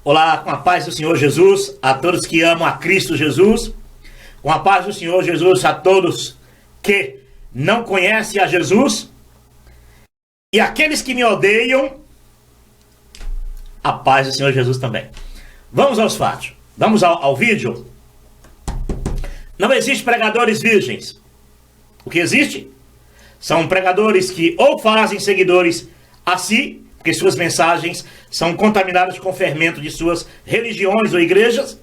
Olá, com a paz do Senhor Jesus, a todos que amam a Cristo Jesus, com a paz do Senhor Jesus a todos que não conhecem a Jesus, e aqueles que me odeiam, a paz do Senhor Jesus também. Vamos aos fatos, vamos ao vídeo. Não existe pregadores virgens. O que existe são pregadores que ou fazem seguidores a si, porque suas mensagens são contaminadas com o fermento de suas religiões ou igrejas,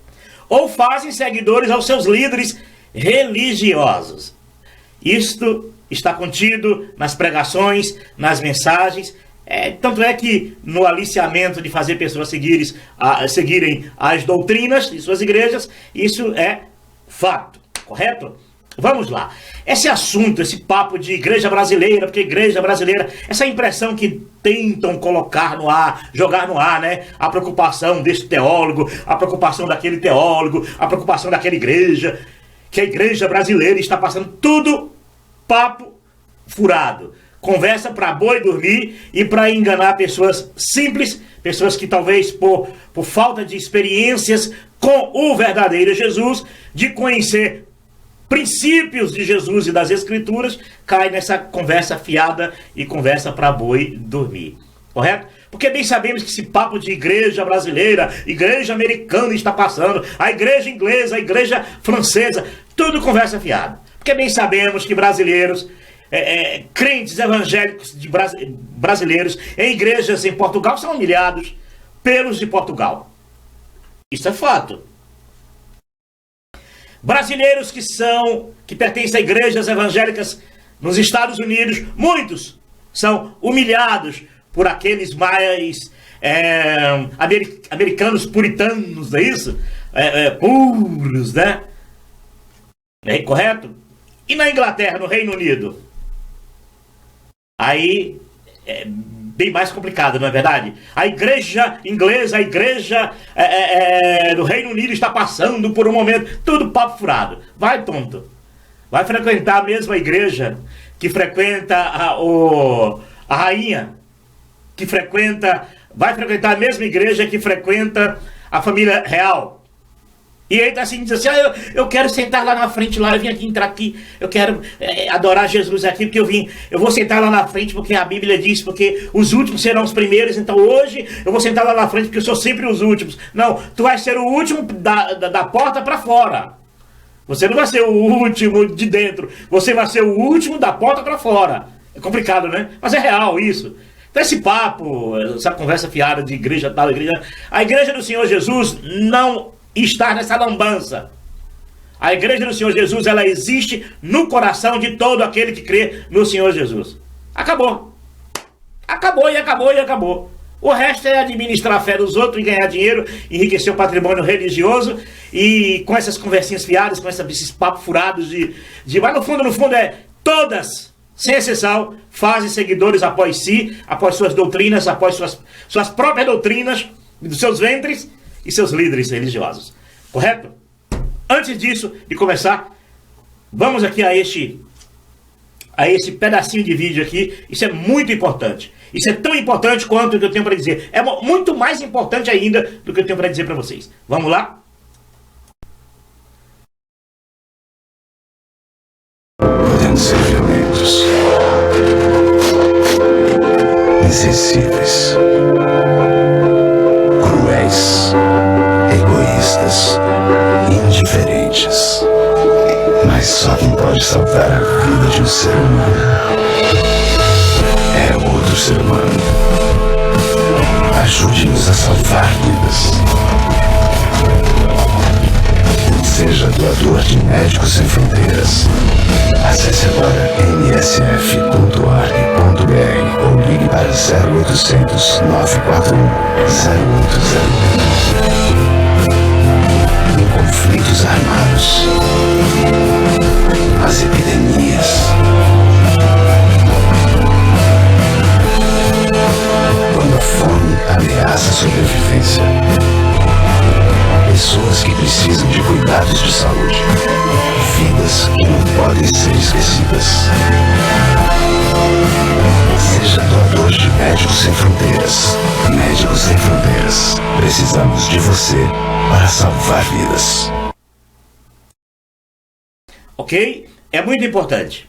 ou fazem seguidores aos seus líderes religiosos. Isto está contido nas pregações, nas mensagens. Tanto é que no aliciamento de fazer pessoas seguirem as doutrinas de suas igrejas, isso é fato, correto? Vamos lá. Esse assunto, esse papo de igreja brasileira, porque igreja brasileira, essa impressão que tentam colocar no ar, jogar no ar, né? A preocupação desse teólogo, a preocupação daquele teólogo, a preocupação daquela igreja, que a igreja brasileira está passando tudo papo furado. Conversa para boi dormir e para enganar pessoas simples, pessoas que talvez por falta de experiências com o verdadeiro Jesus, de conhecer princípios de Jesus e das Escrituras, cai nessa conversa fiada e conversa para boi dormir, correto? Porque bem sabemos que esse papo de igreja brasileira, igreja americana está passando, a igreja inglesa, a igreja francesa, tudo conversa fiada. Porque bem sabemos que brasileiros, crentes evangélicos brasileiros em igrejas em Portugal são humilhados pelos de Portugal. Isso é fato. Brasileiros que pertencem a igrejas evangélicas nos Estados Unidos, muitos são humilhados por aqueles mais americanos puritanos, não é isso? Puros, né? É correto? E na Inglaterra, no Reino Unido? Aí é bem mais complicado, não é verdade? A igreja inglesa, a igreja do Reino Unido está passando por um momento, tudo papo furado. Vai, tonto. Vai frequentar a mesma igreja que frequenta a rainha, vai frequentar a mesma igreja que frequenta a família real. E aí tá assim, diz assim, eu quero sentar lá na frente, eu vim entrar aqui, eu quero adorar Jesus aqui, porque eu vou sentar lá na frente, porque a Bíblia diz, porque os últimos serão os primeiros, então hoje eu vou sentar lá na frente, porque eu sou sempre os últimos. Não, tu vai ser o último da porta para fora. Você não vai ser o último de dentro, você vai ser o último da porta para fora. É complicado, né? Mas é real isso. Então esse papo, essa conversa fiada de igreja tal, igreja... A igreja do Senhor Jesus não está nessa lambança. A igreja do Senhor Jesus, ela existe no coração de todo aquele que crê no Senhor Jesus. Acabou. Acabou e acabou e acabou. O resto é administrar a fé dos outros e ganhar dinheiro, enriquecer o patrimônio religioso e com essas conversinhas fiadas, com esses papos furados mas no fundo todas, sem exceção, fazem seguidores após si, após suas doutrinas, após suas próprias doutrinas, dos seus ventres e seus líderes religiosos, correto? Antes disso, de começar, vamos aqui a esse pedacinho de vídeo aqui. Isso é muito importante. Isso é tão importante quanto o que eu tenho para dizer. É muito mais importante ainda do que eu tenho para dizer para vocês. Vamos lá? Podemos ser violentos, insensíveis, cruéis, egoístas, indiferentes. Mas só quem pode salvar a vida de um ser humano é outro ser humano. Ajude-nos a salvar vidas. Seja doador de Médicos Sem Fronteiras. Acesse agora msf.org.br ou ligue para 0800 941 0801. Em conflitos armados, as epidemias, quando a fome ameaça a sobrevivência, pessoas que precisam de cuidados de saúde, vidas que não podem ser esquecidas. Seja doador de Médicos Sem Fronteiras. Médicos Sem Fronteiras. vidas. Precisamos de você para salvar vidas. Ok? É muito importante.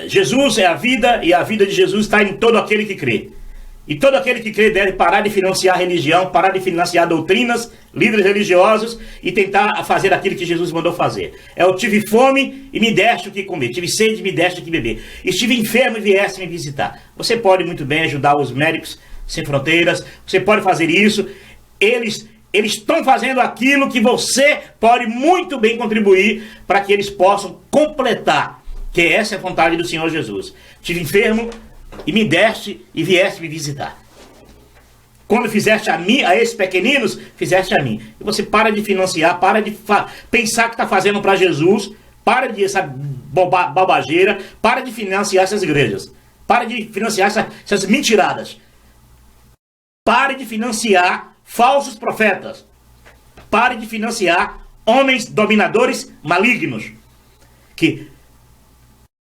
Jesus é a vida e a vida de Jesus está em todo aquele que crê. E todo aquele que crê deve parar de financiar a religião, parar de financiar doutrinas, líderes religiosos e tentar fazer aquilo que Jesus mandou fazer. Eu tive fome e me deste o que comer, tive sede e me deste o que beber, estive enfermo e vieste me visitar. Você pode muito bem ajudar os médicos sem fronteiras, você pode fazer isso. Eles estão fazendo aquilo que você pode muito bem contribuir para que eles possam completar, que essa é a vontade do Senhor Jesus. Estive enfermo e me deste e vieste me visitar. Quando fizeste a mim, a esses pequeninos, fizeste a mim. E você para de financiar, para de pensar que está fazendo para Jesus, para de essa bobageira, para de financiar essas igrejas, para de financiar essas mentiradas, pare de financiar falsos profetas, pare de financiar homens dominadores malignos, que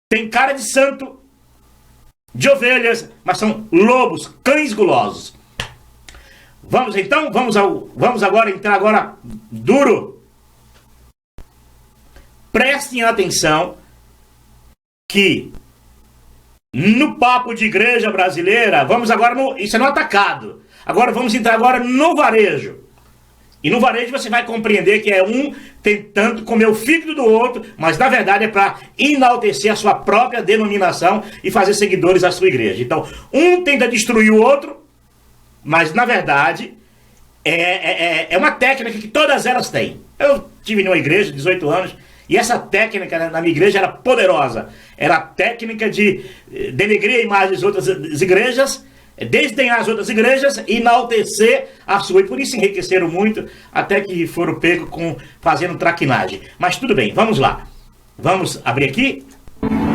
tem cara de santo, de ovelhas, mas são lobos, cães gulosos. Vamos então, vamos agora entrar agora duro. Prestem atenção que no papo de igreja brasileira, vamos agora isso é no atacado. Agora vamos entrar agora no varejo. E no varejo você vai compreender que é um tentando comer o fígado do outro, mas na verdade é para enaltecer a sua própria denominação e fazer seguidores à sua igreja. Então, um tenta destruir o outro, mas na verdade é uma técnica que todas elas têm. Eu tive numa igreja, 18 anos, e essa técnica na minha igreja era poderosa. Era a técnica de denegrir a imagem das outras igrejas, desdenhar as outras igrejas e enaltecer a sua. E por isso enriqueceram muito, até que foram pegos fazendo traquinagem. Mas tudo bem, vamos lá. Vamos abrir aqui.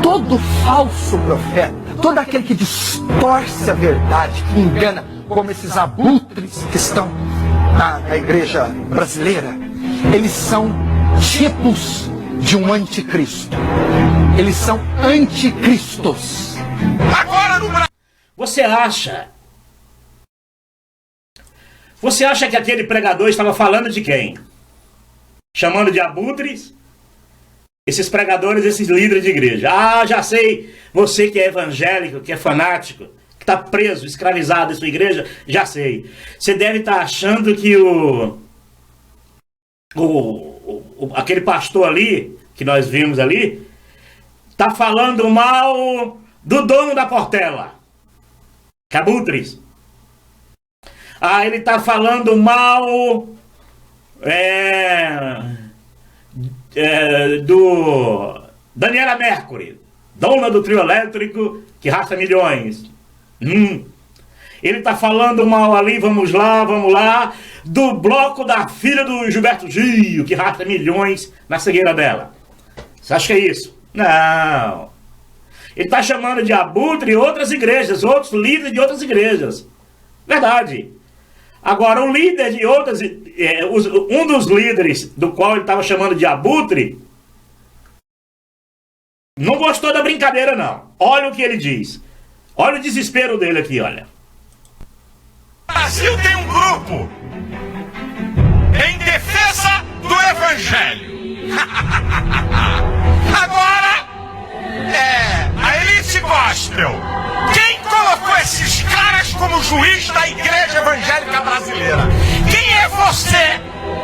Todo falso profeta, todo aquele que distorce a verdade, que engana, como esses abutres que estão na igreja brasileira, eles são tipos de um anticristo. Eles são anticristos. Agora no Brasil. Você acha que aquele pregador estava falando de quem? Chamando de abutres? Esses pregadores, esses líderes de igreja. Ah, já sei, você que é evangélico, que é fanático, que está preso, escravizado em sua igreja, já sei. Você deve estar achando que aquele pastor ali, que nós vimos ali, está falando mal do dono da Portela. Abutres. Ah, ele está falando mal do Daniela Mercury, dona do trio elétrico que racha milhões. Ele está falando mal ali, vamos lá, do bloco da filha do Gilberto Gil, que racha milhões na cegueira dela. Você acha que é isso? Não. Ele está chamando de abutre outras igrejas, outros líderes de outras igrejas. Verdade. Agora, o líder de outras, um dos líderes do qual ele estava chamando de abutre, não gostou da brincadeira, não. Olha o que ele diz. Olha o desespero dele aqui, olha. O Brasil tem um grupo em defesa do Evangelho. Agora, a elite gospel. Quem colocou esses caras como juiz da igreja evangélica brasileira? Quem é você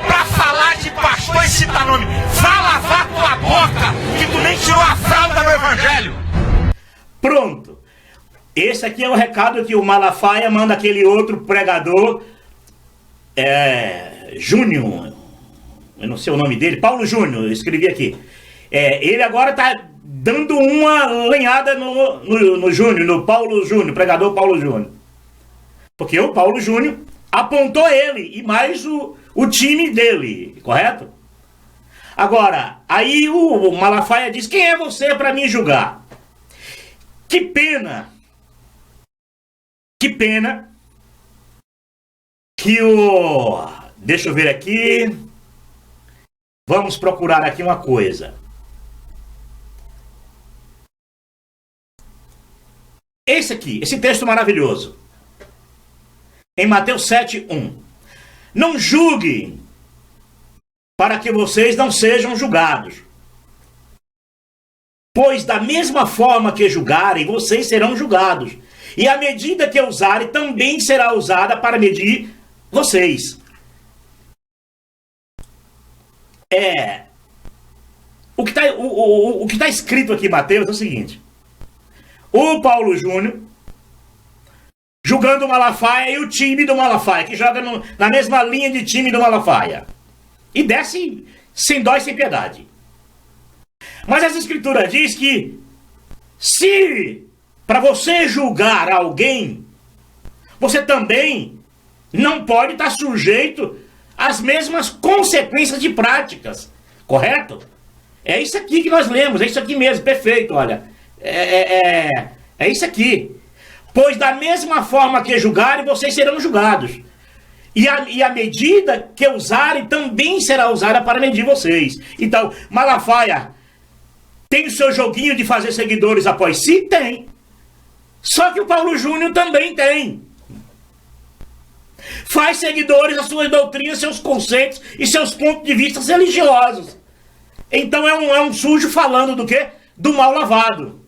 pra falar de pastor e citar nome? Vá lavar tua boca, que tu nem tirou a fralda no evangelho. Pronto. Esse aqui é o recado que o Malafaia manda aquele outro pregador, Júnior, eu não sei o nome dele, Paulo Júnior, eu escrevi aqui. Ele agora está dando uma lenhada no Júnior, no Paulo Júnior, pregador Paulo Júnior. Porque o Paulo Júnior apontou ele e mais o time dele, correto? Agora, aí o Malafaia diz, quem é você para me julgar? Que pena que deixa eu ver aqui, vamos procurar aqui uma coisa. Esse texto maravilhoso. em Mateus 7:1. Não julguem, para que vocês não sejam julgados. Pois da mesma forma que julgarem, vocês serão julgados. E a medida que usarem também será usada para medir vocês. O que está escrito aqui em Mateus é o seguinte. O Paulo Júnior julgando o Malafaia e o time do Malafaia, que joga na mesma linha de time do Malafaia. E desce sem dó e sem piedade. Mas as escrituras diz que se para você julgar alguém, você também não pode estar sujeito às mesmas consequências de práticas. Correto? É isso aqui que nós lemos, é isso aqui mesmo, perfeito, olha. É isso aqui. Pois da mesma forma que julgarem, vocês serão julgados. E a medida que usarem também será usada para medir vocês. Então, Malafaia tem o seu joguinho de fazer seguidores após si? Tem. Só que o Paulo Júnior também tem. Faz seguidores as suas doutrinas, seus conceitos e seus pontos de vista religiosos. Então é um sujo falando do quê? Do mal lavado.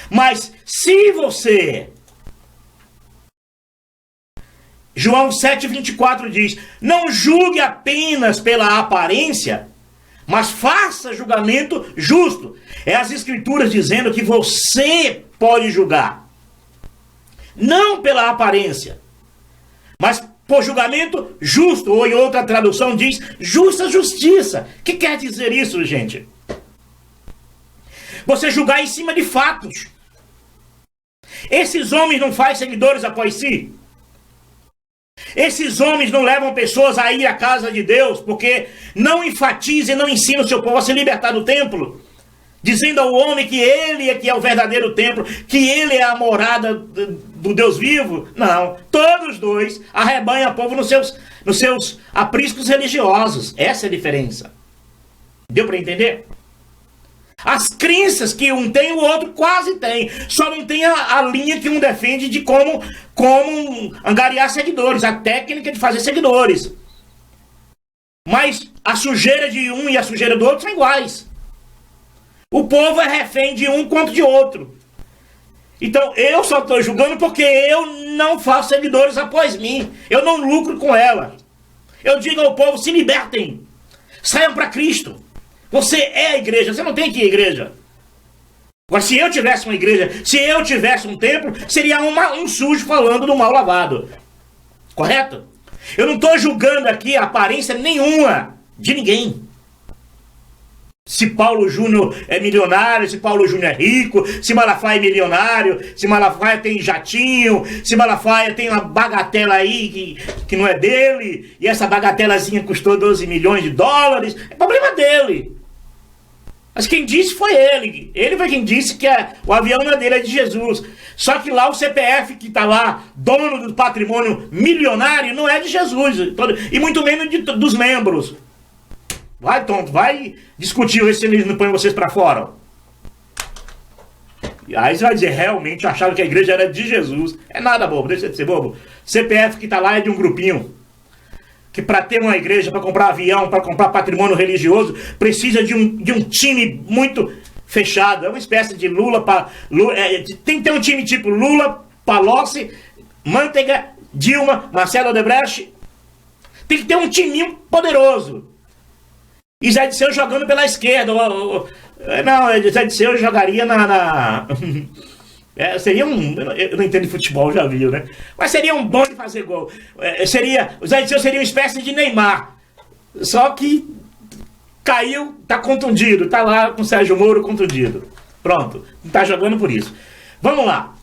Mas se você... João 7,24 diz: não julgue apenas pela aparência, mas faça julgamento justo. É as escrituras dizendo que você pode julgar. Não pela aparência, mas por julgamento justo. Ou em outra tradução diz justa justiça. O que quer dizer isso, gente? Você julgar em cima de fatos. Esses homens não fazem seguidores após si. Esses homens não levam pessoas a ir à casa de Deus porque não enfatizam e não ensinam o seu povo a se libertar do templo, dizendo ao homem que ele é que é o verdadeiro templo, que ele é a morada do Deus vivo. Não, todos dois arrebanham o povo nos seus apriscos religiosos. Essa é a diferença. Deu para entender? As crenças que um tem, o outro quase tem. Só não tem a linha que um defende de como angariar seguidores, a técnica de fazer seguidores. Mas a sujeira de um e a sujeira do outro são iguais. O povo é refém de um quanto de outro. Então eu só estou julgando porque eu não faço seguidores após mim. Eu não lucro com ela. Eu digo ao povo: se libertem. Saiam para Cristo. Você é a igreja, você não tem que ir à igreja. Agora, se eu tivesse uma igreja, se eu tivesse um templo, seria um sujo falando do mal lavado. Correto? Eu não estou julgando aqui a aparência nenhuma de ninguém. Se Paulo Júnior é milionário, se Paulo Júnior é rico, se Malafaia é milionário, se Malafaia tem jatinho, se Malafaia tem uma bagatela aí que não é dele, e essa bagatelazinha custou 12 milhões de dólares, é problema dele. Mas quem disse foi ele. Ele foi quem disse que o avião não é dele, é de Jesus. Só que lá o CPF que está lá, dono do patrimônio milionário, não é de Jesus, e muito menos dos membros. Vai, tonto, vai discutir se eles não põem vocês para fora. E aí você vai dizer: realmente eu achava que a igreja era de Jesus. É nada, bobo, deixa de ser bobo. CPF que está lá é de um grupinho que para ter uma igreja, para comprar avião, para comprar patrimônio religioso, precisa de um time muito fechado. É uma espécie de Lula, tem que ter um time tipo Lula, Palocci, Manteiga, Dilma, Marcelo Odebrecht. Tem que ter um timinho poderoso. E Zé Disseu jogando pela esquerda. Não, Zé Disseu jogaria seria eu não entendo de futebol, já viu, né? Mas seria um bom de fazer gol. O Zé Disseu seria uma espécie de Neymar. Só que caiu, tá contundido. Tá lá com o Sérgio Moro contundido. Pronto, não tá jogando por isso. Vamos lá.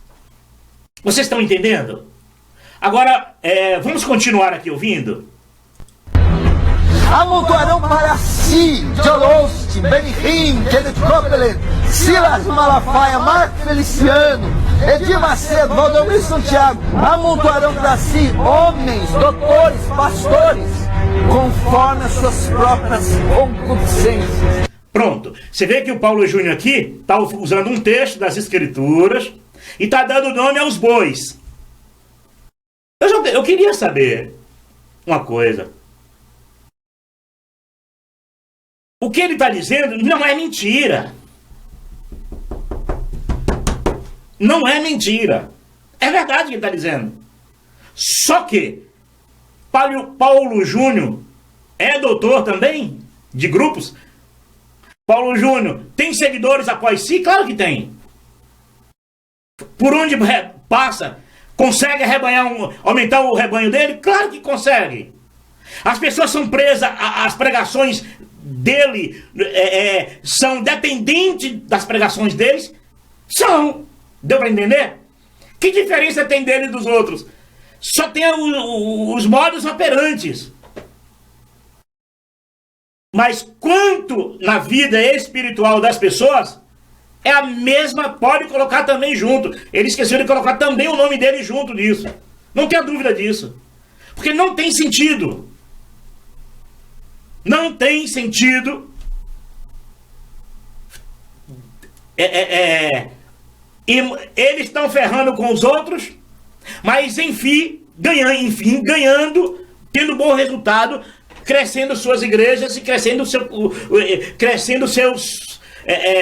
Vocês estão entendendo? Agora, vamos continuar aqui ouvindo. Amontoarão para si John Osteen, Benny Hinn, Kenneth Copeland, Silas Malafaia, Marco Feliciano, Edir Macedo, Valdomiro Santiago. Amontoarão para si homens, doutores, pastores, conforme as suas próprias concupiscências. Pronto, você vê que o Paulo Júnior aqui está usando um texto das Escrituras e está dando nome aos bois. Eu queria saber uma coisa. O que ele está dizendo não é mentira. Não é mentira. É verdade o que ele está dizendo. Só que Paulo Júnior é doutor também de grupos. Paulo Júnior tem seguidores após si? Claro que tem. Por onde passa, consegue aumentar o rebanho dele? Claro que consegue. As pessoas são presas às pregações dele, são dependentes das pregações deles? São. Deu para entender? Que diferença tem dele dos outros? Só tem os modos operantes. Mas quanto na vida espiritual das pessoas, é a mesma, pode colocar também junto. Ele esqueceu de colocar também o nome dele junto nisso. Não tenha dúvida disso. Porque não tem sentido. Não tem sentido. Eles estão ferrando com os outros, mas enfim, ganhando, tendo bom resultado, crescendo suas igrejas e crescendo seus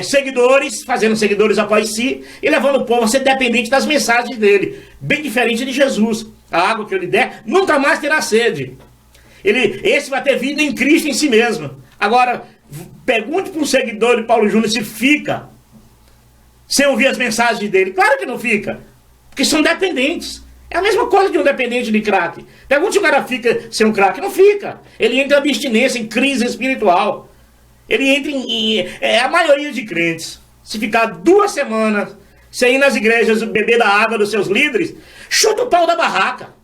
seguidores, fazendo seguidores após si e levando o povo a ser dependente das mensagens dele. Bem diferente de Jesus. A água que eu lhe der nunca mais terá sede. Esse vai ter vida em Cristo em si mesmo. Agora, pergunte para um seguidor de Paulo Júnior se fica sem ouvir as mensagens dele. Claro que não fica, porque são dependentes. É a mesma coisa de um dependente de crack. Pergunte se o cara fica sem um crack. Não fica. Ele entra em abstinência, em crise espiritual. Ele entra a maioria de crentes, se ficar 2 semanas sem ir nas igrejas beber da água dos seus líderes, chuta o pau da barraca.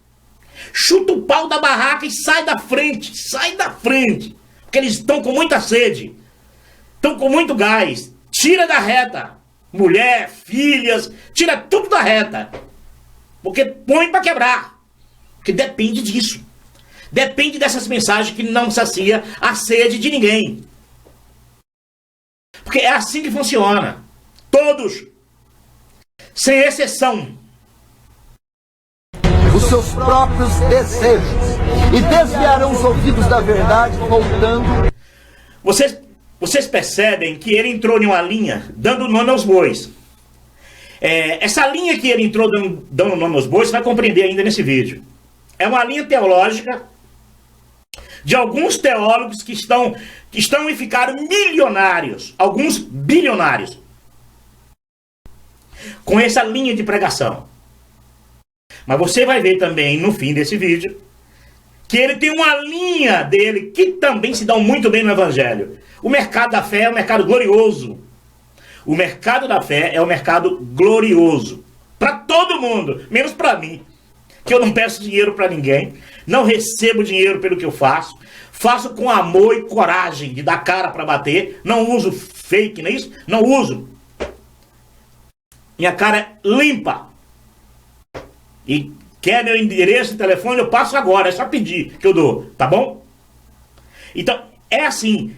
Chuta o pau da barraca e sai da frente. Sai da frente. Porque eles estão com muita sede. Estão com muito gás. Tira da reta. Mulher, filhas, tira tudo da reta. Porque põe para quebrar. Porque depende disso. Depende dessas mensagens que não sacia a sede de ninguém. Porque é assim que funciona. Todos, sem exceção, os seus próprios desejos e desviarão os ouvidos da verdade, voltando. Vocês percebem que ele entrou em uma linha dando nome aos bois. Essa linha que ele entrou dando nome aos bois, você vai compreender ainda nesse vídeo. É uma linha teológica de alguns teólogos que estão e ficaram milionários, alguns bilionários, com essa linha de pregação. Mas você vai ver também no fim desse vídeo que ele tem uma linha dele que também se dá muito bem no evangelho. O mercado da fé é um mercado glorioso. O mercado da fé é um mercado glorioso para todo mundo, menos para mim, que eu não peço dinheiro para ninguém, não recebo dinheiro pelo que eu faço, faço com amor e coragem de dar cara para bater, não uso fake, não é isso? Não uso. Minha cara é limpa. E quer meu endereço e telefone, eu passo agora, é só pedir que eu dou, tá bom? Então, é assim,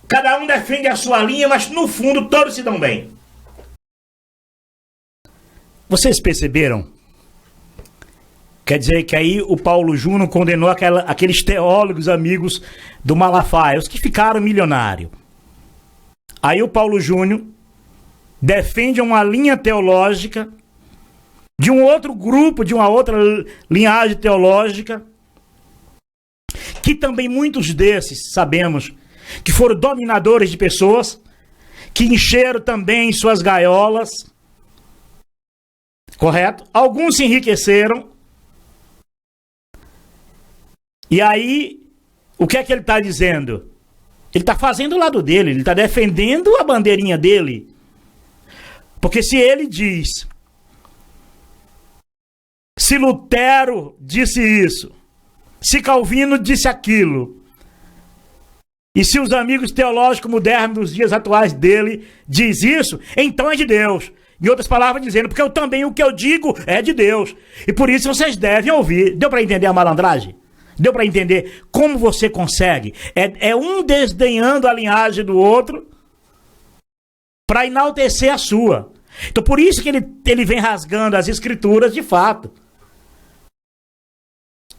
cada um defende a sua linha, mas no fundo todos se dão bem. Vocês perceberam? Quer dizer que aí o Paulo Júnior condenou aqueles teólogos amigos do Malafaia, os que ficaram milionários. Aí o Paulo Júnior defende uma linha teológica de um outro grupo, de uma outra linhagem teológica, que também muitos desses, sabemos, que foram dominadores de pessoas, que encheram também suas gaiolas, correto? Alguns se enriqueceram. E aí, o que é que ele está dizendo? Ele está fazendo o lado dele, ele está defendendo a bandeirinha dele. Porque se ele diz, se Lutero disse isso, se Calvino disse aquilo, e se os amigos teológicos modernos dos dias atuais dele diz isso, então é de Deus. Em outras palavras, dizendo, porque eu também o que eu digo é de Deus. E por isso vocês devem ouvir. Deu para entender a malandragem? Deu para entender como você consegue? É um desdenhando a linhagem do outro para enaltecer a sua. Então por isso que ele vem rasgando as escrituras de fato.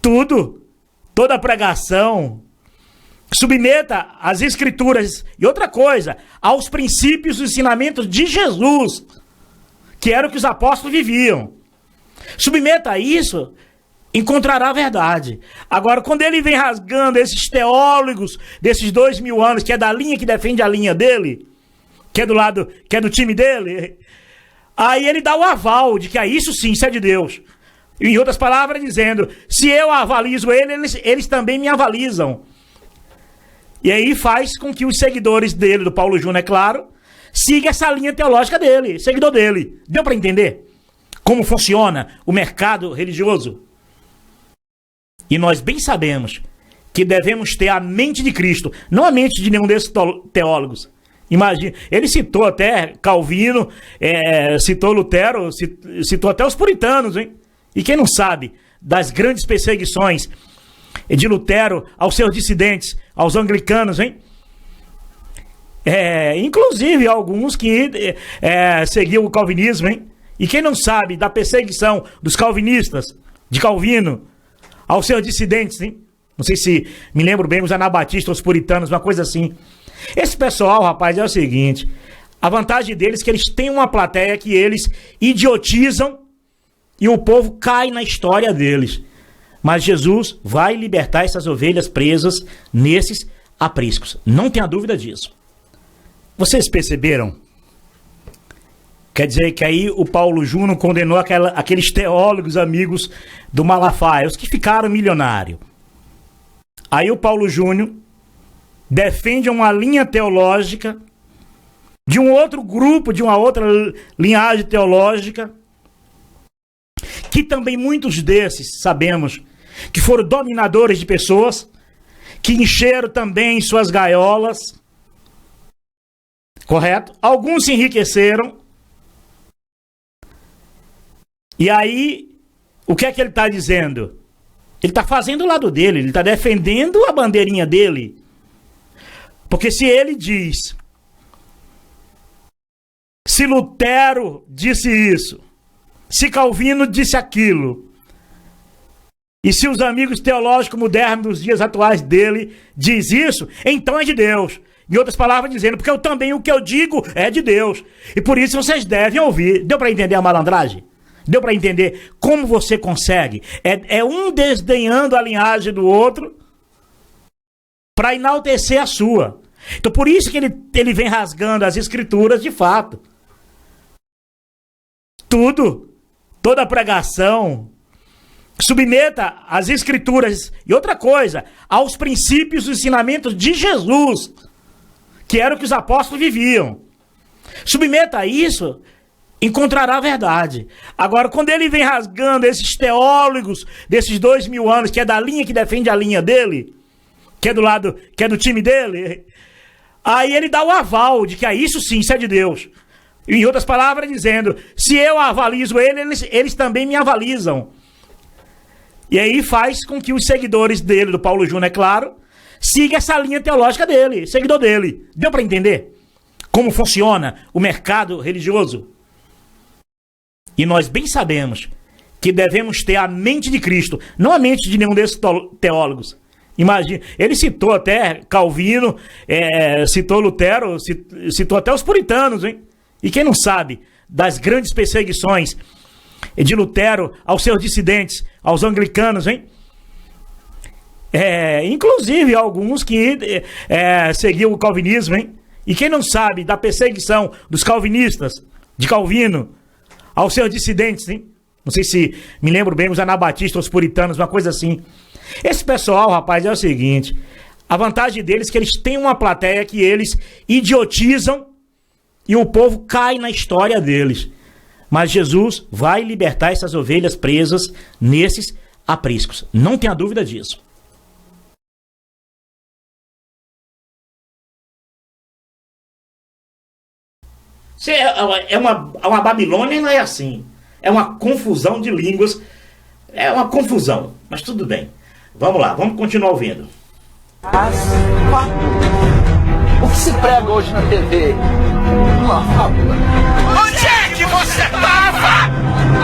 tudo, toda pregação, submeta as escrituras e outra coisa, aos princípios e ensinamentos de Jesus, que era o que os apóstolos viviam. Submeta a isso, encontrará a verdade. Agora, quando ele vem rasgando esses teólogos desses 2000 anos, que é da linha que defende a linha dele, que é do lado, que é do time dele, aí ele dá o aval de que isso sim, isso é de Deus. Em outras palavras, dizendo, se eu avalizo eles também me avalizam. E aí faz com que os seguidores dele, do Paulo Júnior, é claro, siga essa linha teológica dele, seguidor dele. Deu para entender como funciona o mercado religioso? E nós bem sabemos que devemos ter a mente de Cristo, não a mente de nenhum desses teólogos. Imagina, ele citou até Calvino, citou Lutero, citou até os puritanos, hein? E quem não sabe das grandes perseguições de Lutero aos seus dissidentes, aos anglicanos, hein? Inclusive alguns que seguiam o calvinismo, hein? E quem não sabe da perseguição dos calvinistas, de Calvino, aos seus dissidentes, hein? Não sei se me lembro bem, os anabatistas, os puritanos, uma coisa assim. Esse pessoal, rapaz, é o seguinte, a vantagem deles é que eles têm uma plateia que eles idiotizam e o povo cai na história deles. Mas Jesus vai libertar essas ovelhas presas nesses apriscos. Não tenha dúvida disso. Vocês perceberam? Quer dizer que aí o Paulo Júnior condenou aqueles teólogos amigos do Malafaia, os que ficaram milionários. Aí o Paulo Júnior defende uma linha teológica de um outro grupo, de uma outra linhagem teológica, que também muitos desses, sabemos, que foram dominadores de pessoas, que encheram também suas gaiolas, correto? Alguns se enriqueceram. E aí, o que é que ele está dizendo? Ele está fazendo o lado dele, ele está defendendo a bandeirinha dele. Porque se ele diz, se Lutero disse isso, se Calvino disse aquilo, e se os amigos teológicos modernos dos dias atuais dele diz isso, então é de Deus. Em outras palavras, dizendo, porque eu também o que eu digo é de Deus. E por isso vocês devem ouvir. Deu para entender a malandragem? Deu para entender como você consegue? É um desdenhando a linhagem do outro para enaltecer a sua. Então por isso que ele vem rasgando as escrituras de fato. Tudo, toda pregação, submeta as escrituras e outra coisa, aos princípios e ensinamentos de Jesus, que era o que os apóstolos viviam. Submeta a isso, encontrará a verdade. Agora, quando ele vem rasgando esses teólogos desses 2000 anos, que é da linha que defende a linha dele, que é do lado, que é do time dele, aí ele dá o aval de que isso sim, isso é de Deus. Em outras palavras, dizendo, se eu avalizo eles também me avalizam. E aí faz com que os seguidores dele, do Paulo Júnior, é claro, siga essa linha teológica dele, seguidor dele. Deu para entender como funciona o mercado religioso? E nós bem sabemos que devemos ter a mente de Cristo, não a mente de nenhum desses teólogos. Imagina, ele citou até Calvino, citou Lutero, citou até os puritanos, hein? E quem não sabe das grandes perseguições de Lutero aos seus dissidentes, aos anglicanos, hein? Inclusive alguns que seguiam o calvinismo, hein? E quem não sabe da perseguição dos calvinistas, de Calvino, aos seus dissidentes, hein? Não sei se me lembro bem, os anabatistas, os puritanos, uma coisa assim. Esse pessoal, rapaz, é o seguinte, a vantagem deles é que eles têm uma plateia que eles idiotizam e o povo cai na história deles. Mas Jesus vai libertar essas ovelhas presas nesses apriscos. Não tenha dúvida disso. É uma Babilônia, não é assim. É uma confusão de línguas. É uma confusão, mas tudo bem. Vamos lá, vamos continuar ouvindo. O que se prega hoje na TV? Uma fábula. Onde é que você tava?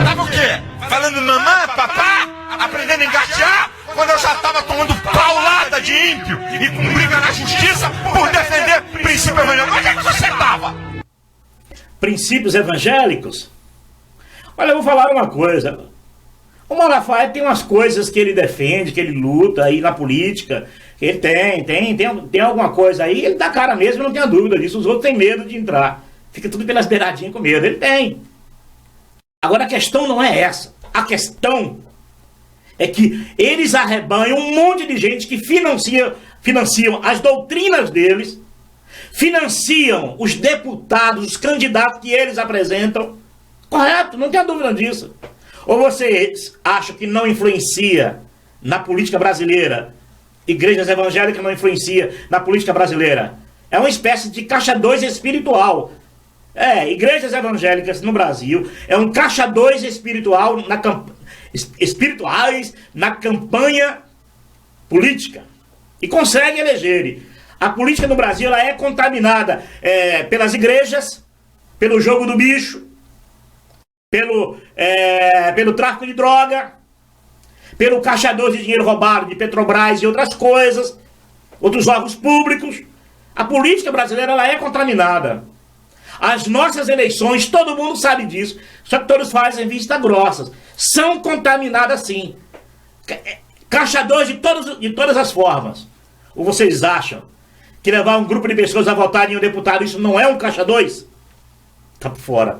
Tava o quê? Falando mamã, papá? Aprendendo a engatear? quando eu já estava tomando paulada de ímpio e com briga na justiça por defender princípio evangélico. Onde é que você estava? Princípios evangélicos? Olha, eu vou falar uma coisa. O Malafaia tem umas coisas que ele defende, que ele luta aí na política. Ele tem alguma coisa aí, ele dá cara mesmo, não tenha dúvida disso. Os outros têm medo de entrar. Fica tudo pelas beiradinhas com medo. Ele tem. Agora a questão não é essa. A questão é que eles arrebanham um monte de gente que financiam as doutrinas deles, financiam os deputados, os candidatos que eles apresentam. Correto? Não tenha dúvida disso. Ou vocês acham que não influencia na política brasileira? Igrejas evangélicas não influencia na política brasileira? É uma espécie de caixa 2 espiritual. Igrejas evangélicas no Brasil é um caixa 2 espiritual espirituais na campanha política. E consegue eleger. A política no Brasil ela é contaminada pelas igrejas, pelo jogo do bicho, pelo tráfico de droga, pelo caixador de dinheiro roubado de Petrobras e outras coisas, outros órgãos públicos. A política brasileira ela é contaminada. As nossas eleições, todo mundo sabe disso, só que todos fazem vista grossas. São contaminadas sim. Caixadores de todas as formas. Ou vocês acham que levar um grupo de pessoas a votar em um deputado, isso não é um caixa 2? Tá por fora.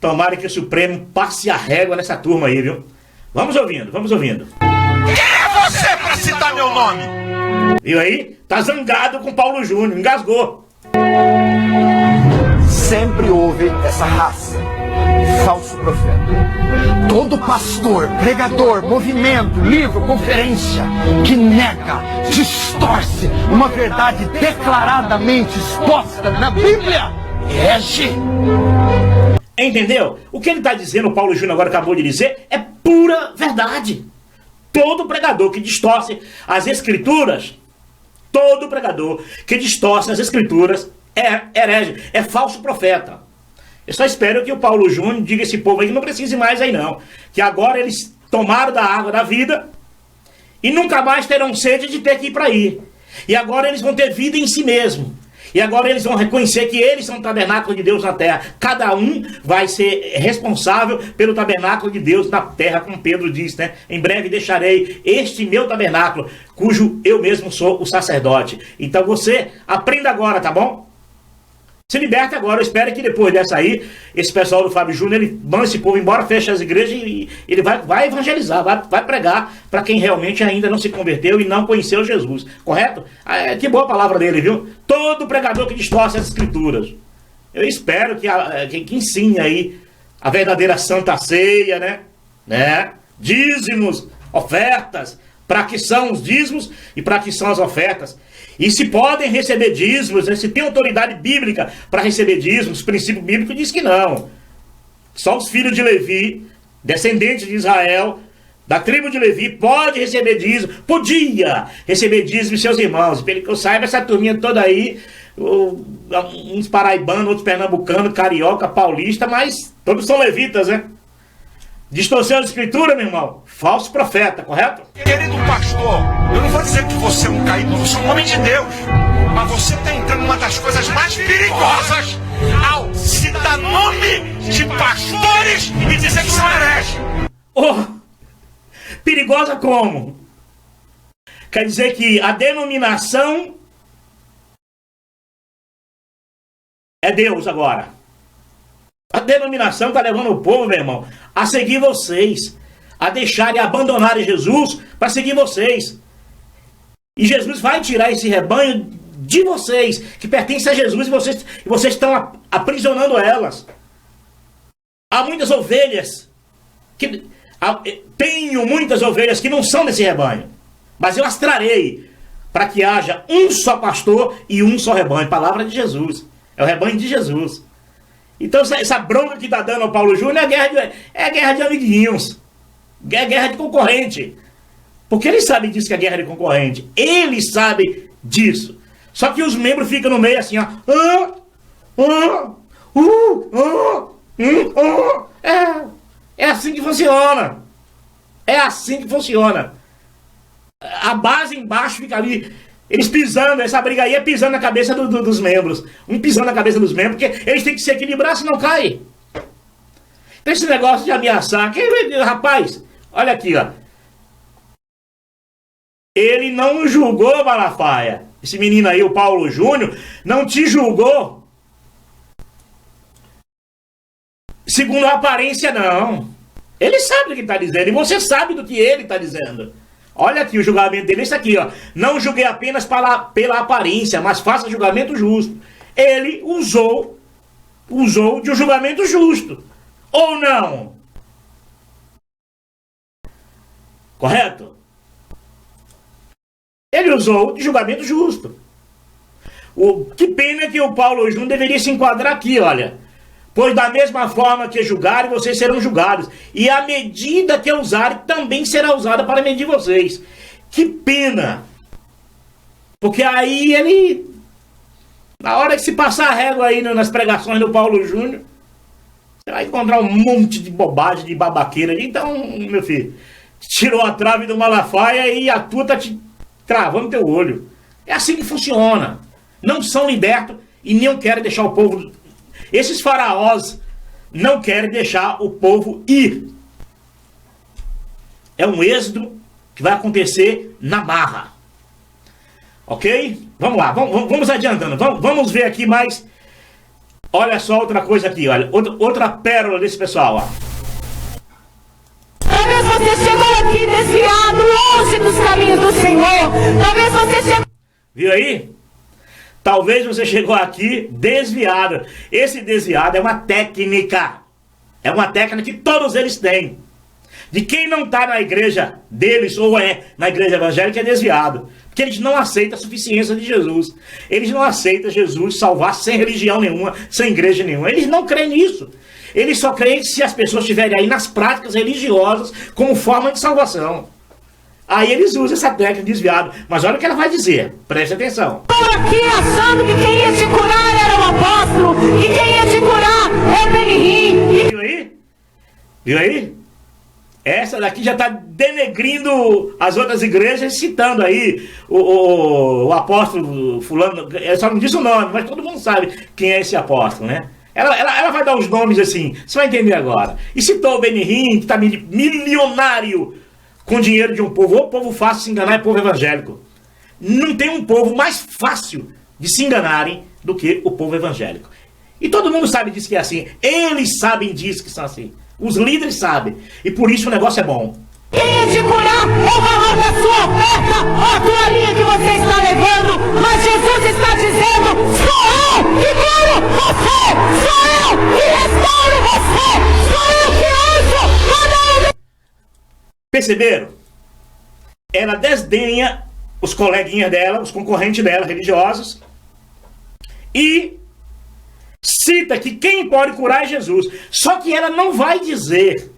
Tomara que o Supremo passe a régua nessa turma aí, viu? Vamos ouvindo, vamos ouvindo. Quem é você para citar meu nome? Viu aí? Tá zangado com Paulo Júnior, engasgou. Sempre houve essa raça de falso profeta. Todo pastor, pregador, movimento, livro, conferência que nega, distorce uma verdade declaradamente exposta na Bíblia, herege. Entendeu? O que ele está dizendo, o Paulo Júnior agora acabou de dizer, é pura verdade. Todo pregador que distorce as escrituras, todo pregador que distorce as escrituras é herege, é falso profeta. Eu só espero que o Paulo Júnior diga a esse povo aí que não precise mais aí não. Que agora eles tomaram da água da vida e nunca mais terão sede de ter que ir para aí. E agora eles vão ter vida em si mesmo. E agora eles vão reconhecer que eles são o tabernáculo de Deus na terra. Cada um vai ser responsável pelo tabernáculo de Deus na terra, como Pedro diz, né? Em breve deixarei este meu tabernáculo, cujo eu mesmo sou o sacerdote. Então você aprenda agora, tá bom? Se liberta agora. Eu espero que depois dessa aí, esse pessoal do Fábio Júnior, ele manda esse povo embora, fecha as igrejas e ele vai evangelizar, vai pregar para quem realmente ainda não se converteu e não conheceu Jesus. Correto? Que boa palavra dele, viu? Todo pregador que distorce as escrituras. Eu espero que ensine aí a verdadeira santa ceia, né? Dízimos, ofertas, para que são os dízimos e para que são as ofertas. E se podem receber dízimos, se tem autoridade bíblica para receber dízimos, o princípio bíblico diz que não. Só os filhos de Levi, descendentes de Israel, da tribo de Levi, pode receber dízimo, podia receber dízimo de seus irmãos. Pelo que eu saiba, essa turminha toda aí, uns paraibanos, outros pernambucanos, carioca, paulista, mas todos são levitas, né? Distorceu a escritura, meu irmão. Falso profeta, correto? Querido pastor, eu não vou dizer que você é um caído, você é um homem de Deus. Mas você está entrando numa das coisas mais perigosas ao se dar nome de pastores e dizer que são hereges. Perigosa como? Quer dizer que a denominação é Deus agora. A denominação está levando o povo, meu irmão, a seguir vocês, a deixarem, abandonarem Jesus para seguir vocês. E Jesus vai tirar esse rebanho de vocês, que pertence a Jesus, e vocês estão aprisionando elas. Há muitas ovelhas, tenho muitas ovelhas que não são desse rebanho, mas eu as trarei para que haja um só pastor e um só rebanho. Palavra de Jesus, é o rebanho de Jesus. Então essa bronca que está dando ao Paulo Júnior é guerra de amiguinhos. É guerra de concorrente. Porque ele sabe disso que é guerra de concorrente. Ele sabe disso. Só que os membros ficam no meio assim, ó. É assim que funciona. É assim que funciona. A base embaixo fica ali, eles pisando, essa briga aí é pisando na cabeça dos membros. Um pisando na cabeça dos membros, porque eles têm que se equilibrar, senão cai. Então esse negócio de ameaçar, rapaz, olha aqui, ó. Ele não julgou Malafaia. Esse menino aí, o Paulo Júnior, não te julgou segundo a aparência, não. Ele sabe do que está dizendo, e você sabe do que ele está dizendo. Olha aqui o julgamento dele, isso aqui, ó. Não julguei apenas pela aparência, mas faça julgamento justo. Ele usou de um julgamento justo. Ou não? Correto? Ele usou de julgamento justo. Que pena que o Paulo Júnior deveria se enquadrar aqui, olha. Pois da mesma forma que julgarem, vocês serão julgados. E a medida que usarem também será usada para medir vocês. Que pena. Porque aí ele... Na hora que se passar a régua aí nas pregações do Paulo Júnior, você vai encontrar um monte de bobagem, de babaqueira. Então, meu filho, tirou a trave do Malafaia e a tua tá te travando teu olho. É assim que funciona. Não são libertos e nem querem deixar o povo... Esses faraós não querem deixar o povo ir. É um êxodo que vai acontecer na marra. Ok? Vamos lá, vamos adiantando. Vamos ver aqui mais. Olha só outra coisa aqui, olha. Outra pérola desse pessoal, ó. Talvez você chegou aqui desviado, longe dos caminhos do Senhor. Talvez você chegou... Viu aí? Talvez você chegou aqui desviado. Esse desviado é uma técnica. É uma técnica que todos eles têm. De quem não está na igreja deles, ou na igreja evangélica, é desviado. Porque eles não aceitam a suficiência de Jesus. Eles não aceitam Jesus salvar sem religião nenhuma, sem igreja nenhuma. Eles não creem nisso. Eles só creem se as pessoas estiverem aí nas práticas religiosas como forma de salvação. Aí eles usam essa técnica de desviado. Mas olha o que ela vai dizer. Preste atenção. aqui achando que quem ia te curar era o apóstolo, que quem ia te curar é o Benihim. Viu aí? Viu aí? Essa daqui já está denegrindo as outras igrejas, citando aí o apóstolo fulano. Eu só não disse o nome, mas todo mundo sabe quem é esse apóstolo, né? Ela vai dar os nomes assim, você vai entender agora. E citou o Benihim, que está milionário com dinheiro de um povo. O povo fácil de se enganar é povo evangélico. Não tem um povo mais fácil de se enganarem do que o povo evangélico. E todo mundo sabe disso que é assim. Eles sabem disso que são assim. Os líderes sabem. E por isso o negócio é bom. Quem ia te curar o valor da sua oferta, a toalhinha que você está levando, mas Jesus está dizendo: sou eu que curo você, sou eu que restauro você, sou eu que uso. Perceberam? Ela desdenha os coleguinhas dela, os concorrentes dela, religiosos, e cita que quem pode curar é Jesus. Só que ela não vai dizer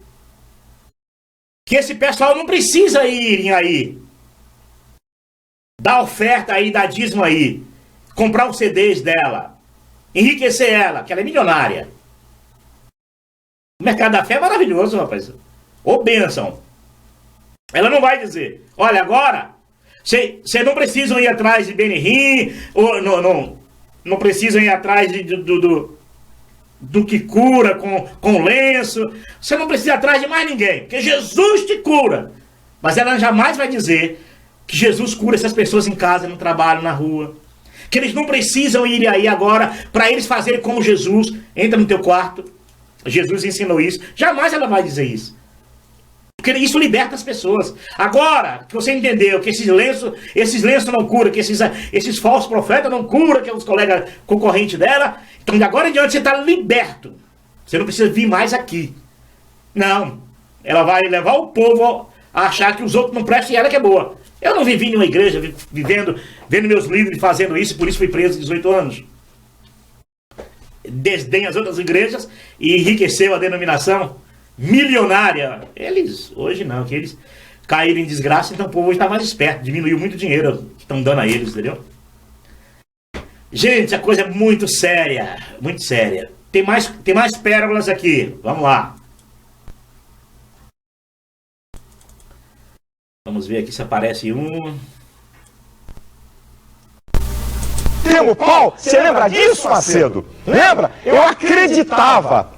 que esse pessoal não precisa irem aí, dar oferta aí, dar dízimo aí, comprar os CDs dela, enriquecer ela, que ela é milionária. O mercado da fé é maravilhoso, rapaz. Ô bênção. Ela não vai dizer: olha, agora vocês não precisam ir atrás de Benihim, ou não precisam ir atrás do que cura com lenço. Você não precisa ir atrás de mais ninguém, porque Jesus te cura. Mas ela jamais vai dizer que Jesus cura essas pessoas em casa, no trabalho, na rua. Que eles não precisam ir aí agora para eles fazerem como Jesus. Entra no teu quarto. Jesus ensinou isso. Jamais ela vai dizer isso. Porque isso liberta as pessoas. Agora que você entendeu que esses lenços não curam, que esses falsos profetas não curam, que é os colegas concorrentes dela, então de agora em diante você está liberto. Você não precisa vir mais aqui. Não. Ela vai levar o povo a achar que os outros não prestam e ela que é boa. Eu não vivi em uma igreja, vendo meus líderes fazendo isso, por isso fui preso 18 anos. Desdenha as outras igrejas e enriqueceu a denominação milionária. Eles, hoje não, que eles caíram em desgraça, então o povo hoje está mais esperto, diminuiu muito o dinheiro que estão dando a eles, entendeu? Gente, a coisa é muito séria, muito séria. Tem mais pérolas aqui, vamos lá. Vamos ver aqui se aparece um. Temo pau, você lembra disso, Macedo? Lembra? Eu acreditava.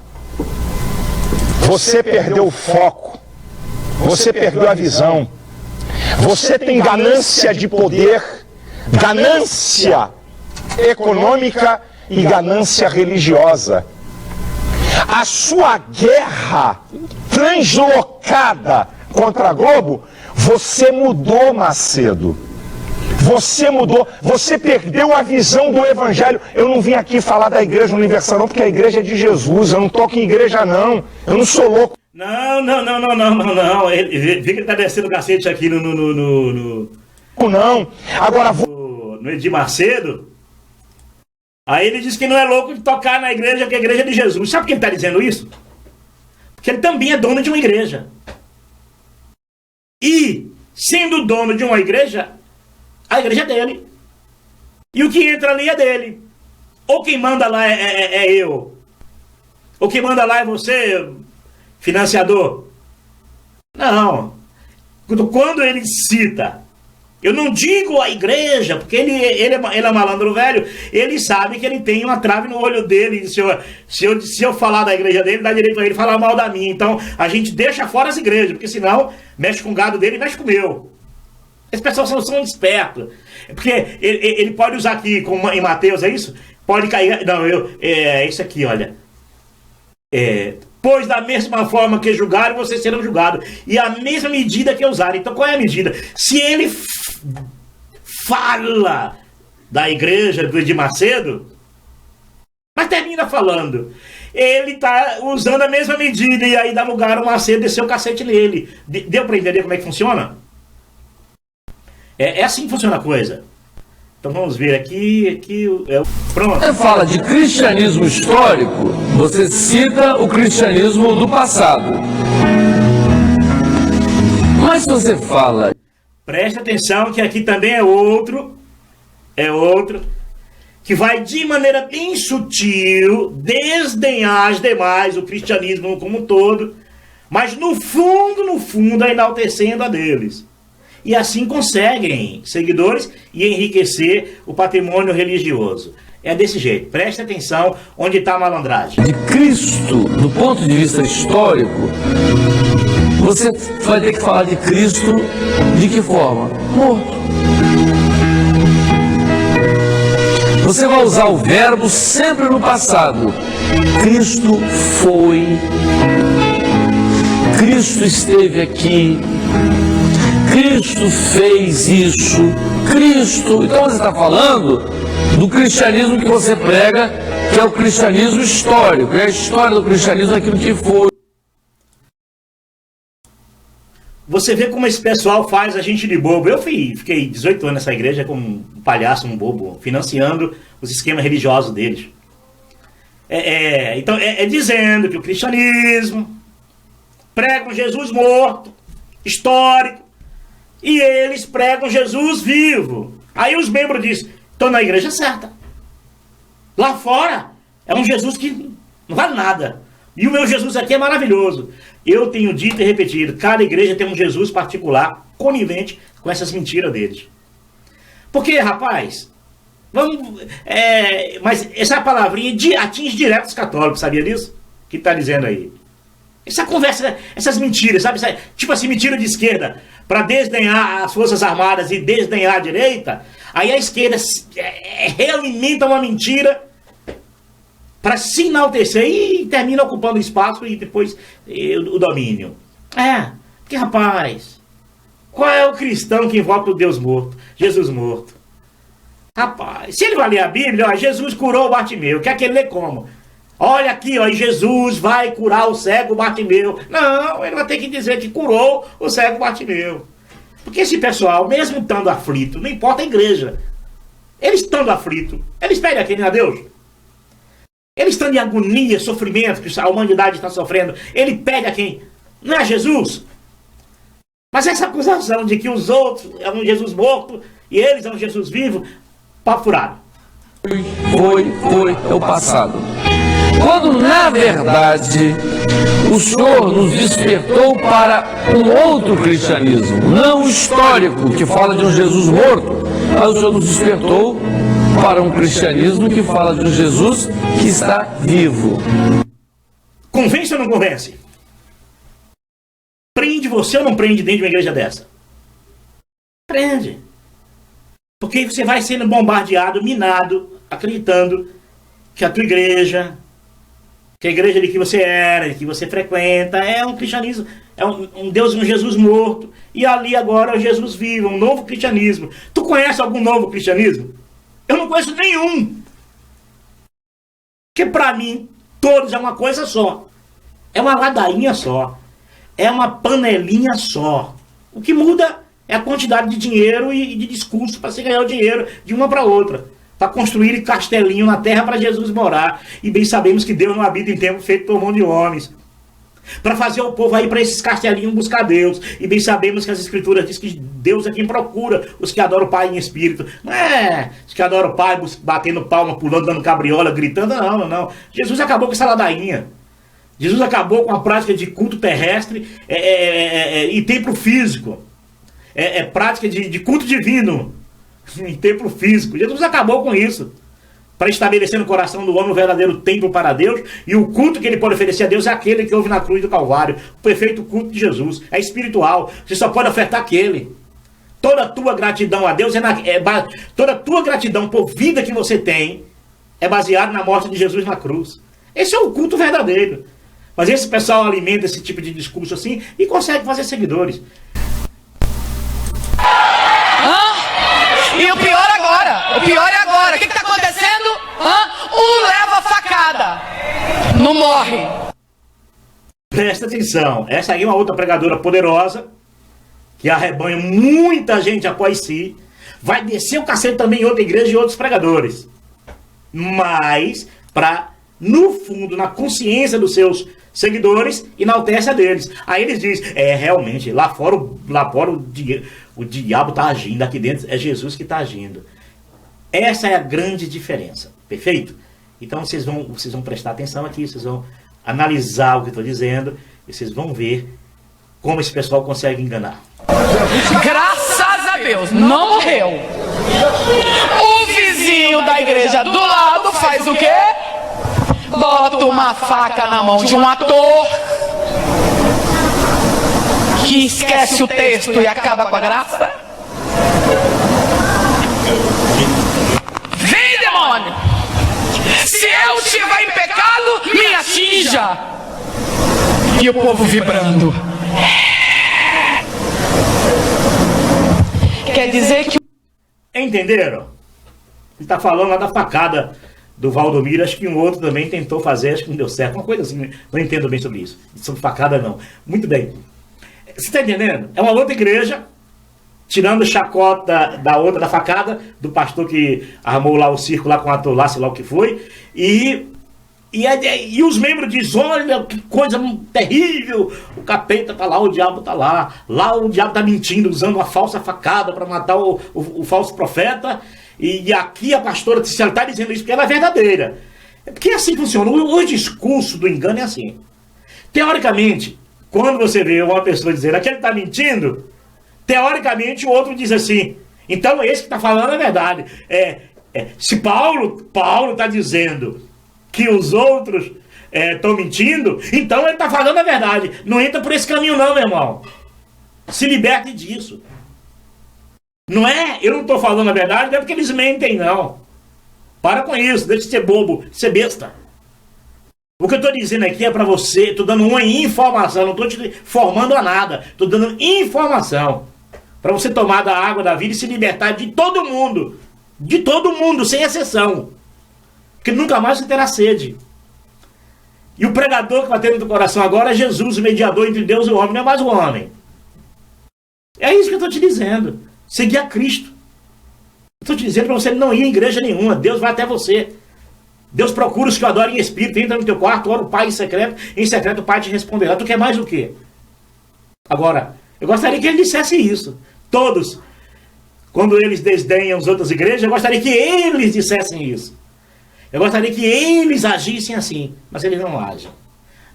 Você perdeu o foco. Você perdeu a visão. Você tem ganância de poder, ganância econômica e ganância religiosa. A sua guerra translocada contra a Globo, você mudou, Macedo. Você mudou, você perdeu a visão do Evangelho. Eu não vim aqui falar da Igreja Universal não, porque a igreja é de Jesus. Eu não toco em igreja não. Eu não sou louco. Não. Vê que ele tá descendo o cacete aqui no Agora no Edir Macedo. Aí ele diz que não é louco de tocar na igreja, que a igreja é de Jesus. Sabe por que ele tá dizendo isso? Porque ele também é dono de uma igreja. E, sendo dono de uma igreja, a igreja é dele. E o que entra ali é dele. Ou quem manda lá é eu. Ou quem manda lá é você, financiador. Não. Quando ele cita, eu não digo a igreja, porque ele é malandro velho, ele sabe que ele tem uma trave no olho dele. Se eu falar da igreja dele, dá direito a ele falar mal da minha. Então a gente deixa fora as igrejas, porque senão mexe com o gado dele e mexe com o meu. As pessoas são espertos. Porque ele pode usar aqui, como em Mateus, é isso? Pode cair. Não, isso aqui, olha. Pois da mesma forma que julgarem, vocês serão julgados. E a mesma medida que usarem. Então qual é a medida? Se ele fala da igreja do Edir Macedo, mas termina falando, ele está usando a mesma medida e aí dá lugar ao Macedo descer o cacete nele. Deu para entender como é que funciona? É assim que funciona a coisa. Então vamos ver aqui pronto. Você fala de cristianismo histórico, você cita o cristianismo do passado. Mas se você fala... Preste atenção que aqui também é outro, que vai de maneira bem sutil desdenhar as demais, o cristianismo como um todo, mas no fundo, enaltecendo a deles. E assim conseguem seguidores e enriquecer o patrimônio religioso. É desse jeito. Preste atenção onde está a malandragem. De Cristo, do ponto de vista histórico, você vai ter que falar de Cristo de que forma? Morto. Você vai usar o verbo sempre no passado. Cristo foi. Cristo esteve aqui. Cristo fez isso, Cristo... Então você está falando do cristianismo que você prega, que é o cristianismo histórico, é a história do cristianismo, aquilo que foi. Você vê como esse pessoal faz a gente de bobo. Eu fiquei 18 anos nessa igreja como um palhaço, um bobo, financiando os esquemas religiosos deles. Então é dizendo que o cristianismo prega um Jesus morto, histórico, e eles pregam Jesus vivo. Aí os membros dizem, estão na igreja certa. Lá fora é um Jesus que não vale nada. E o meu Jesus aqui é maravilhoso. Eu tenho dito e repetido, cada igreja tem um Jesus particular, conivente com essas mentiras deles. Porque, rapaz, mas essa palavrinha atinge direto os católicos, sabia disso? O que está dizendo aí? Essa conversa, essas mentiras, sabe? Tipo assim, mentira de esquerda, para desdenhar as forças armadas e desdenhar a direita, aí a esquerda realimenta uma mentira para se enaltecer e termina ocupando o espaço e depois o domínio. Porque rapaz, qual é o cristão que invoca o Deus morto, Jesus morto? Rapaz, se ele vai ler a Bíblia, Jesus curou o Bartimeu, quer que ele lê como? Olha aqui, ó, Jesus vai curar o cego Bartimeu. Não, ele vai ter que dizer que curou o cego Bartimeu. Porque esse pessoal, mesmo estando aflito, não importa a igreja, eles estando aflitos, eles pedem a quem? A Deus? Eles estão em agonia, sofrimento, que a humanidade está sofrendo, ele pede a quem? Não é Jesus? Mas essa acusação de que os outros é um Jesus morto e eles é um Jesus vivo, papo furado. é o passado. Quando, na verdade, o Senhor nos despertou para um outro cristianismo, não o histórico, que fala de um Jesus morto, mas o Senhor nos despertou para um cristianismo que fala de um Jesus que está vivo. Convence ou não convence? Prende você ou não prende dentro de uma igreja dessa? Prende. Porque você vai sendo bombardeado, minado, acreditando que a tua igreja, que a igreja de que você era, de que você frequenta, é um cristianismo, é um Deus, um Jesus morto, e ali agora é o Jesus vivo, um novo cristianismo. Tu conhece algum novo cristianismo? Eu não conheço nenhum. Porque para mim, todos é uma coisa só. É uma ladainha só. É uma panelinha só. O que muda é a quantidade de dinheiro e de discurso para se ganhar o dinheiro de uma para outra. Para construir castelinho na terra para Jesus morar. E bem sabemos que Deus não habita em templo feito por mão de homens. Para fazer o povo aí para esses castelinhos buscar Deus. E bem sabemos que as escrituras dizem que Deus é quem procura os que adoram o Pai em espírito. Não é os que adoram o Pai batendo palma, pulando, dando cabriola, gritando. Não, não. Jesus acabou com essa ladainha. Jesus acabou com a prática de culto terrestre e templo físico. Prática de culto divino em templo físico. Jesus acabou com isso. Para estabelecer no coração do homem o verdadeiro templo para Deus. E o culto que ele pode oferecer a Deus é aquele que houve na cruz do Calvário. O perfeito culto de Jesus. É espiritual. Você só pode ofertar aquele. Toda a tua gratidão a Deus, toda a tua gratidão por vida que você tem, é baseada na morte de Jesus na cruz. Esse é o culto verdadeiro. Mas esse pessoal alimenta esse tipo de discurso assim e consegue fazer seguidores. E o pior é agora. O que está acontecendo? Um leva facada, não morre. Presta atenção. Essa aí é uma outra pregadora poderosa, que arrebanha muita gente após si. Vai descer o cacete também em outra igreja e outros pregadores. Mas, no fundo, na consciência dos seus seguidores, enaltece a deles. Aí eles dizem, realmente, lá fora o diabo está agindo, aqui dentro é Jesus que está agindo. Essa é a grande diferença, perfeito? Então vocês vão prestar atenção aqui, vocês vão analisar o que eu estou dizendo, e vocês vão ver como esse pessoal consegue enganar. Graças a Deus, não morreu. O vizinho da igreja do lado faz o quê? Bota uma faca na mão de um ator que esquece o texto e acaba com a graça. Vem, demônio! Se eu estiver em pecado, me atinja! E o povo vibrando. Quer dizer que... Entenderam? Ele está falando lá da facada do Valdomiro, acho que um outro também tentou fazer, acho que não deu certo, uma coisa assim, não entendo bem sobre isso, sobre facada não. Muito bem, você está entendendo? É uma outra igreja, tirando chacota da outra, da facada, do pastor que armou lá o circo lá com o ator lá, sei lá o que foi, e os membros dizem, olha, que coisa terrível, o capeta tá lá, o diabo tá lá o diabo tá mentindo, usando uma falsa facada para matar o falso profeta. E aqui a pastora está dizendo isso porque ela é verdadeira. É porque assim funciona. O discurso do engano é assim. Teoricamente, quando você vê uma pessoa dizer aquele está mentindo, teoricamente o outro diz assim, então esse que está falando é verdade. Se Paulo está dizendo que os outros estão mentindo, então ele está falando a verdade. Não entra por esse caminho não, meu irmão. Se liberte disso. Não é, eu não estou falando a verdade, não é porque eles mentem, não. Para com isso, deixa de ser bobo, de ser besta. O que eu estou dizendo aqui é para você, estou dando uma informação, não estou te formando a nada, estou dando informação. Para você tomar da água da vida e se libertar de todo mundo, sem exceção. Porque nunca mais você terá sede. E o pregador que vai ter no teu coração agora é Jesus, o mediador entre Deus e o homem, não é mais o homem. É isso que eu estou te dizendo. Seguir a Cristo. Estou te dizendo para você não ir em igreja nenhuma. Deus vai até você. Deus procura os que o adorem em espírito. Entra no teu quarto, ora o Pai em secreto o Pai te responderá. Tu quer mais do quê? Agora, eu gostaria que ele dissesse isso. Todos. quando eles desdenham as outras igrejas, eu gostaria que eles dissessem isso. Eu gostaria que eles agissem assim, mas eles não agem.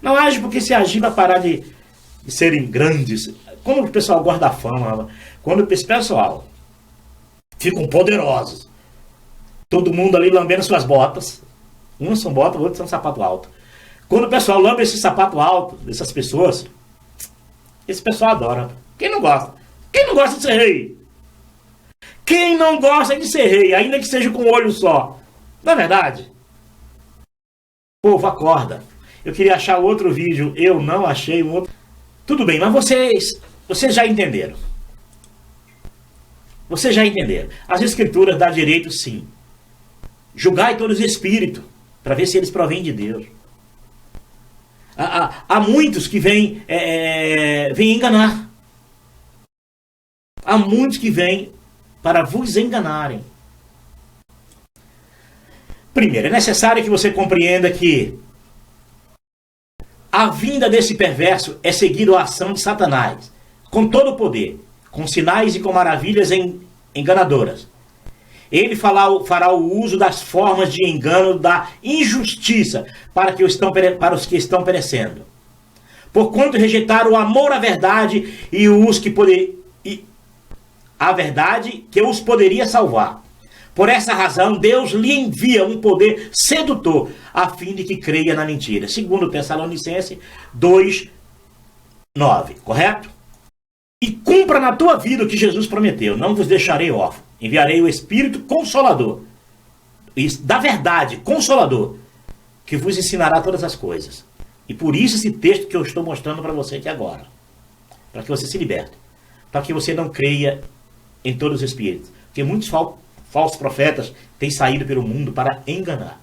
Não agem porque se agir vai parar de serem grandes. Como o pessoal gosta da fama, quando esse pessoal ficam poderosos, todo mundo ali lambendo suas botas, uns são botas, outros são sapato alto. Quando o pessoal lambe esse sapato alto dessas pessoas, esse pessoal adora. Quem não gosta? Quem não gosta de ser rei? Quem não gosta de ser rei, ainda que seja com um olho só? Não é verdade? Povo, acorda. Eu queria achar outro vídeo, eu não achei um outro. Tudo bem, mas vocês já entenderam. Vocês já entenderam. As escrituras dão direito, sim. Julgai todos os espíritos, para ver se eles provêm de Deus. Há muitos que vêm enganar. Há muitos que vêm para vos enganarem. Primeiro, é necessário que você compreenda que a vinda desse perverso é seguido à ação de Satanás, com todo o poder, com sinais e com maravilhas enganadoras. Ele fará o uso das formas de engano da injustiça para os que estão perecendo. Porquanto rejeitaram o amor à verdade a verdade que os poderia salvar. Por essa razão, Deus lhe envia um poder sedutor, a fim de que creia na mentira. Segundo Tessalonicenses 2:9, correto? E cumpra na tua vida o que Jesus prometeu. Não vos deixarei órfão. Enviarei o Espírito Consolador, da verdade, Consolador, que vos ensinará todas as coisas. E por isso esse texto que eu estou mostrando para você aqui agora. Para que você se liberte. Para que você não creia em todos os espíritos. Porque muitos falsos profetas têm saído pelo mundo para enganar.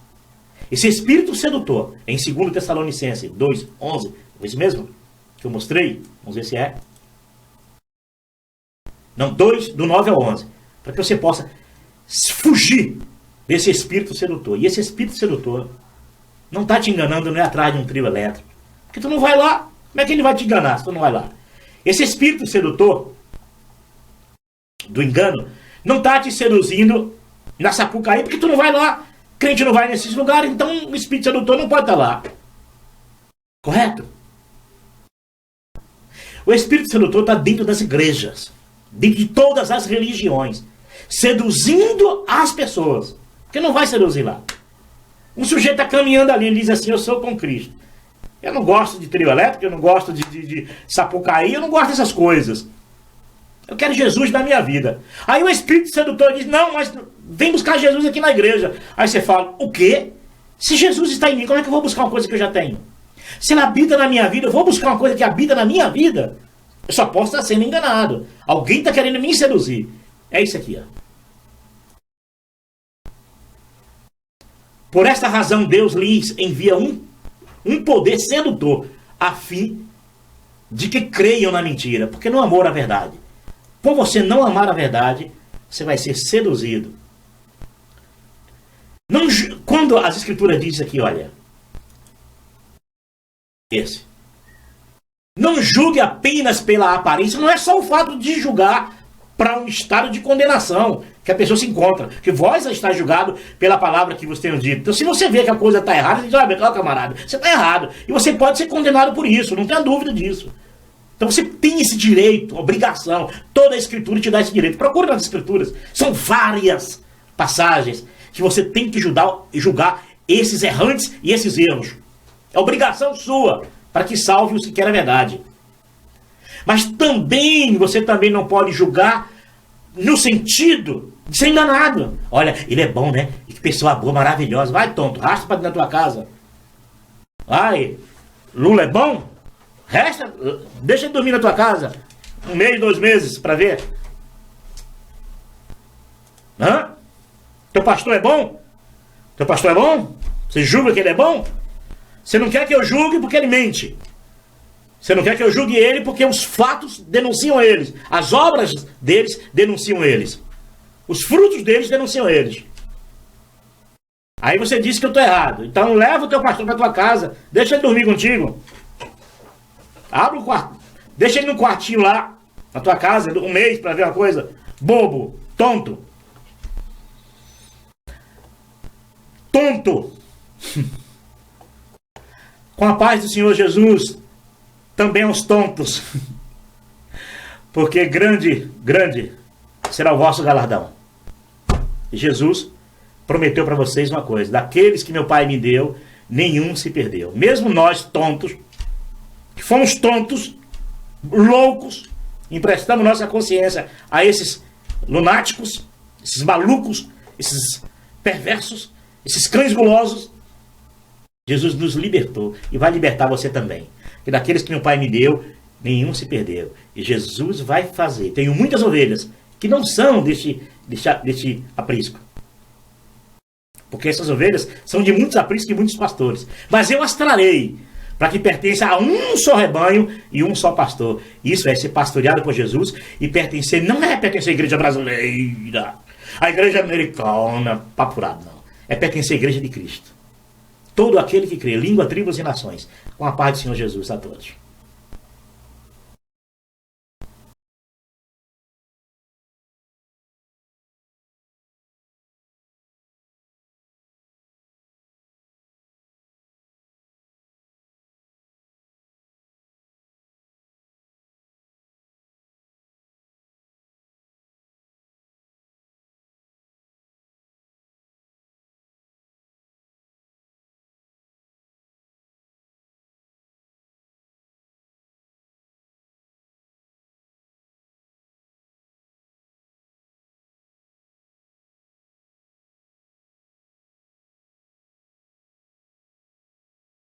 Esse espírito sedutor, em 2 Tessalonicenses 2:11, esse mesmo que eu mostrei, vamos ver se é. Não, 2, do 9 ao 11. Para que você possa fugir desse espírito sedutor. E esse espírito sedutor não está te enganando, não é atrás de um trio elétrico. Porque tu não vai lá. Como é que ele vai te enganar se tu não vai lá? Esse espírito sedutor do engano não está te seduzindo na Sapucaí, porque tu não vai lá. Crente não vai nesses lugares, então o espírito sedutor não pode estar lá. Correto? O espírito sedutor está dentro das igrejas, dentro de todas as religiões, seduzindo as pessoas. Porque não vai seduzir lá. Um sujeito está caminhando ali e diz assim: eu sou com Cristo. Eu não gosto de trio elétrico, eu não gosto de Sapucaí, eu não gosto dessas coisas. Eu quero Jesus na minha vida. Aí o espírito sedutor diz: não, mas vem buscar Jesus aqui na igreja. Aí você fala: o quê? Se Jesus está em mim, como é que eu vou buscar uma coisa que eu já tenho? Se ele habita na minha vida, eu vou buscar uma coisa que habita na minha vida? Eu só posso estar sendo enganado. Alguém está querendo me seduzir. É isso aqui, ó. Por esta razão, Deus lhes envia um poder sedutor, a fim de que creiam na mentira. Porque no amor à verdade, por você não amar a verdade, você vai ser seduzido. Não, quando as escrituras dizem aqui, olha, não julgue apenas pela aparência. Não é só o fato de julgar para um estado de condenação que a pessoa se encontra, que vós está julgado pela palavra que vos tenho dito. Então, se você vê que a coisa está errada, você diz: olha, camarada, você está errado. E você pode ser condenado por isso, não tenha dúvida disso. Então você tem esse direito, obrigação. Toda a escritura te dá esse direito. Procure nas escrituras. São várias passagens que você tem que julgar esses errantes e esses erros. É obrigação sua para que salve os que querem a verdade. Mas também, você também não pode julgar no sentido de ser enganado. Olha, ele é bom, né? Que pessoa boa, maravilhosa. Vai, tonto, rasta para dentro da tua casa. Vai, Lula é bom? Resta, deixa ele dormir na tua casa 1 mês, 2 meses, para ver. Hã? Teu pastor é bom? Teu pastor é bom? Você julga que ele é bom? Você não quer que eu julgue porque ele mente. Você não quer que eu julgue ele porque os fatos denunciam eles. As obras deles denunciam eles. Os frutos deles denunciam eles. Aí você disse que eu estou errado. Então leva o teu pastor para tua casa. Deixa ele dormir contigo. Abre o quarto. Deixa ele no quartinho lá, na tua casa, 1 mês para ver uma coisa. Bobo. tonto. Tonto. Com a paz do Senhor Jesus, também aos tontos. Porque grande será o vosso galardão. Jesus prometeu para vocês uma coisa: daqueles que meu Pai me deu, nenhum se perdeu. Mesmo nós, tontos, que fomos tontos, loucos, emprestamos nossa consciência a esses lunáticos, esses malucos, esses perversos, esses cães gulosos. Jesus nos libertou e vai libertar você também. E daqueles que meu Pai me deu, nenhum se perdeu. E Jesus vai fazer. Tenho muitas ovelhas que não são deste aprisco. Porque essas ovelhas são de muitos apriscos e muitos pastores. Mas eu as trarei para que pertença a um só rebanho e um só pastor. Isso é ser pastoreado por Jesus e pertencer, não é pertencer à igreja brasileira, à igreja americana, papurado, não. É pertencer à igreja de Cristo. Todo aquele que crê, língua, tribos e nações. Com a paz do Senhor Jesus a todos.